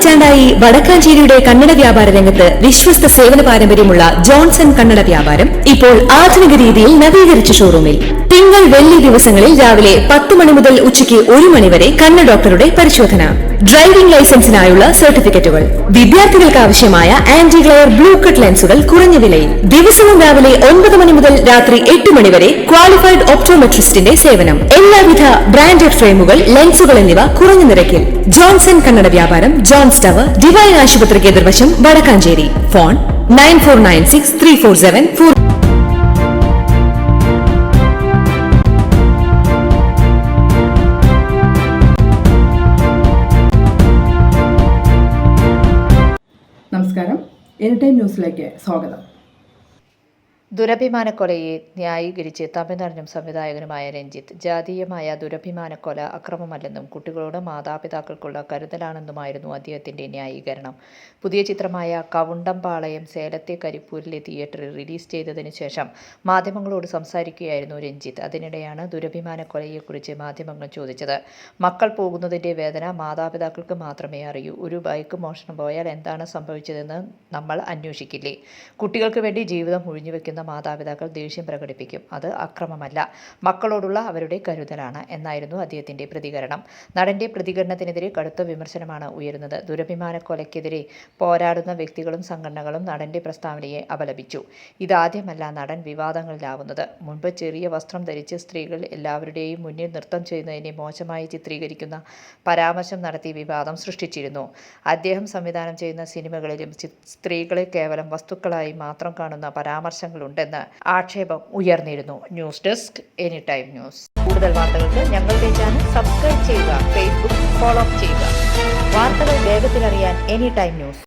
പതിറ്റാണ്ടായി വടക്കാഞ്ചേരിയുടെ കന്നഡ വ്യാപാര രംഗത്ത് വിശ്വസ്ത സേവന പാരമ്പര്യമുള്ള ജോൺസൺ കന്നഡ വ്യാപാരം ഇപ്പോൾ ആധുനിക രീതിയിൽ നവീകരിച്ച ഷോറൂമിൽ തിങ്കൾ വെള്ളി ദിവസങ്ങളിൽ രാവിലെ 10 മണി മുതൽ ഉച്ചയ്ക്ക് 1 മണി വരെ കണ്ണ് ഡോക്ടറുടെ പരിശോധന, ഡ്രൈവിംഗ് ലൈസൻസിനായുള്ള സർട്ടിഫിക്കറ്റുകൾ, വിദ്യാർത്ഥികൾക്ക് ആവശ്യമായ ആന്റി ഗ്ലെയർ ബ്ലൂ കട്ട് ലെൻസുകൾ കുറഞ്ഞ വിലയിൽ, ദിവസവും രാവിലെ 9 മണി മുതൽ രാത്രി 8 മണി വരെ ക്വാളിഫൈഡ് ഒപ്റ്റോമെട്രിസ്റ്റിന്റെ സേവനം, എല്ലാവിധ ബ്രാൻഡഡ് ഫ്രെയിമുകൾ, ലെൻസുകൾ എന്നിവ കുറഞ്ഞ നിരക്കിൽ. ജോൺസൺ കന്നഡ വ്യാപാരം, ജോൺസ് ടവർ, ഡിവൈൻ ആശുപത്രിക്ക് എതിർവശം, വടക്കാഞ്ചേരി. ഫോൺ 94963474. നമസ്കാരം, എനി ടൈം ന്യൂസിലേക്ക് സ്വാഗതം. ദുരഭിമാനക്കൊലയെ ന്യായീകരിച്ച് തമിഴ്നാടിനും സംവിധായകനുമായ രഞ്ജിത്ത്, ജാതീയമായ ദുരഭിമാനക്കൊല അക്രമമല്ലെന്നും കുട്ടികളോട് മാതാപിതാക്കൾക്കുള്ള കരുതലാണെന്നുമായിരുന്നു അദ്ദേഹത്തിന്റെ ന്യായീകരണം. പുതിയ ചിത്രമായ കവുണ്ടംപാളയം സേലത്തെ കരിപ്പൂരിലെ തിയേറ്ററിൽ റിലീസ് ചെയ്തതിനു ശേഷം മാധ്യമങ്ങളോട് സംസാരിക്കുകയായിരുന്നു രഞ്ജിത്ത്. അതിനിടെയാണ് ദുരഭിമാനക്കൊലയെക്കുറിച്ച് മാധ്യമങ്ങൾ ചോദിച്ചത്. മക്കൾ പോകുന്നതിന്റെ വേദന മാതാപിതാക്കൾക്ക് മാത്രമേ അറിയൂ. ഒരു ബൈക്ക് മോഷണം പോയാൽ എന്താണ് സംഭവിച്ചതെന്ന് നമ്മൾ അന്വേഷിക്കില്ലേ? കുട്ടികൾക്ക് വേണ്ടി ജീവിതം ഒഴിഞ്ഞുവെക്കുന്ന മാതാപിതാക്കൾ ദേഷ്യം പ്രകടിപ്പിക്കും. അത് അക്രമമല്ല, മക്കളോടുള്ള അവരുടെ കരുതലാണ് എന്നായിരുന്നു അദ്ദേഹത്തിന്റെ പ്രതികരണം. നടന്റെ പ്രതികരണത്തിനെതിരെ കടുത്ത വിമർശനമാണ് ഉയരുന്നത്. ദുരഭിമാനക്കൊലയ്ക്കെതിരെ പോരാടുന്ന വ്യക്തികളും സംഘടനകളും നടന്റെ പ്രസ്താവനയെ അപലപിച്ചു. ഇതാദ്യമല്ല നടൻ വിവാദങ്ങളിലാവുന്നത്. മുൻപ് ചെറിയ വസ്ത്രം ധരിച്ച് സ്ത്രീകൾ എല്ലാവരുടെയും മുന്നിൽ നൃത്തം ചെയ്യുന്നതിനെ മോശമായി ചിത്രീകരിക്കുന്ന പരാമർശം നടത്തി വിവാദം സൃഷ്ടിച്ചിരുന്നു. അദ്ദേഹം സംവിധാനം ചെയ്യുന്ന സിനിമകളിലും സ്ത്രീകളെ കേവലം വസ്തുക്കളായി മാത്രം കാണുന്ന പരാമർശങ്ങളുണ്ടെന്ന് ആക്ഷേപം ഉയർന്നിരുന്നു. News desk, any time news. കൂടുതൽ വാർത്തകൾക്ക് ഞങ്ങളുടെ ചാനൽ സബ്സ്ക്രൈബ് ചെയ്യുക, ഫേസ്ബുക്ക് ഫോളോ ചെയ്യുക. വാർത്തകൾ വേഗത്തിലറിയാൻ എനി ടൈം ന്യൂസ്.